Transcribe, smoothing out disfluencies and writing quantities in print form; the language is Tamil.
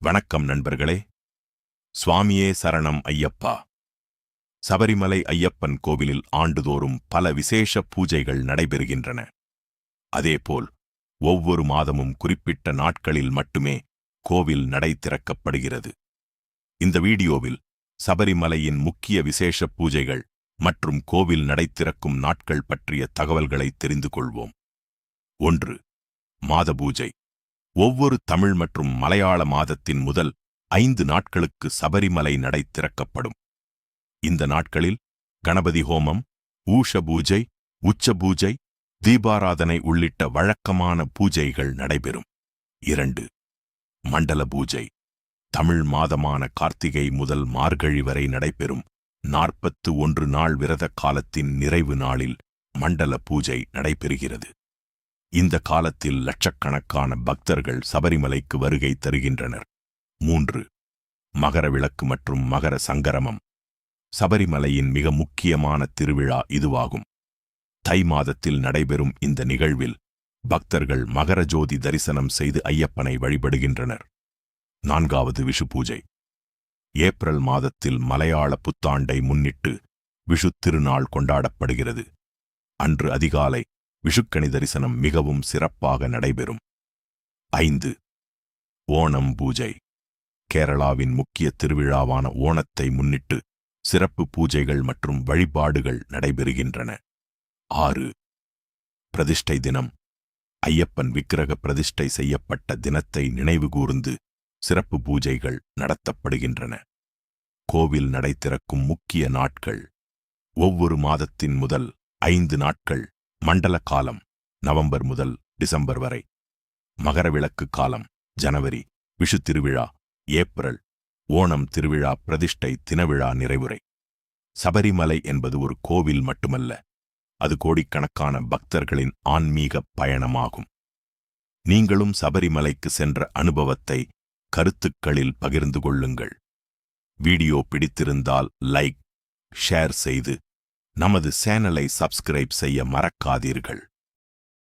வணக்கம் நண்பர்களே. சுவாமியே சரணம் ஐயப்பா. சபரிமலை ஐயப்பன் கோவிலில் ஆண்டுதோறும் பல விசேஷ பூஜைகள் நடைபெறுகின்றன. அதேபோல் ஒவ்வொரு மாதமும் குறிப்பிட்ட நாட்களில் மட்டுமே கோவில் நடை திறக்கப்படுகிறது. இந்த வீடியோவில் சபரிமலையின் முக்கிய விசேஷ பூஜைகள் மற்றும் கோவில் நடை திறக்கும் நாட்கள் பற்றிய தகவல்களை தெரிந்து கொள்வோம். 1. மாத பூஜை. ஒவ்வொரு தமிழ் மற்றும் மலையாள மாதத்தின் முதல் 5 நாட்களுக்கு சபரிமலை நடை திறக்கப்படும். இந்த நாட்களில் கணபதி ஹோமம், ஊஷ பூஜை, உச்ச பூஜை, தீபாராதனை உள்ளிட்ட வழக்கமான பூஜைகள் நடைபெறும். 2. மண்டல பூஜை. தமிழ் மாதமான கார்த்திகை முதல் மார்கழி வரை நடைபெறும் 41 நாள் விரத காலத்தின் நிறைவு நாளில் மண்டல பூஜை நடைபெறுகிறது. இந்த காலத்தில் லட்சக்கணக்கான பக்தர்கள் சபரிமலைக்கு வருகை தருகின்றனர். 3. மகர விளக்கு மற்றும் மகர சங்கரமம். சபரிமலையின் மிக முக்கியமான திருவிழா இதுவாகும். தை மாதத்தில் நடைபெறும் இந்த நிகழ்வில் பக்தர்கள் மகர ஜோதி தரிசனம் செய்து ஐயப்பனை வழிபடுகின்றனர். 4. விஷு பூஜை. ஏப்ரல் மாதத்தில் மலையாள புத்தாண்டை முன்னிட்டு விஷு திருநாள் கொண்டாடப்படுகிறது. அன்று அதிகாலை விஷுக்கணி தரிசனம் மிகவும் சிறப்பாக நடைபெறும். 5. ஓணம் பூஜை. கேரளாவின் முக்கிய திருவிழாவான ஓணத்தை முன்னிட்டு சிறப்பு பூஜைகள் மற்றும் வழிபாடுகள் நடைபெறுகின்றன. 6. பிரதிஷ்டை தினம். ஐயப்பன் விக்கிரக பிரதிஷ்டை செய்யப்பட்ட தினத்தை நினைவுகூர்ந்து சிறப்பு பூஜைகள் நடத்தப்படுகின்றன. கோவில் நடை திறக்கும் முக்கிய நாட்கள். ஒவ்வொரு மாதத்தின் முதல் 5 நாட்கள் மண்டல காலம், நவம்பர் முதல் டிசம்பர் வரை. மகரவிளக்கு காலம் ஜனவரி, விஷு திருவிழா ஏப்ரல், ஓணம் திருவிழா பிரதிஷ்டை தினவிழா நிறைவுரை. சபரிமலை என்பது ஒரு கோவில் மட்டுமல்ல, அது கோடிக்கணக்கான பக்தர்களின் ஆன்மீக பயணமாகும். நீங்களும் சபரிமலைக்கு சென்ற அனுபவத்தை கருத்துக்களில் பகிர்ந்து கொள்ளுங்கள். வீடியோ பிடித்திருந்தால் லைக், ஷேர் செய்து நமது சேனலை சப்ஸ்கிரைப் செய்ய மறக்காதீர்கள்.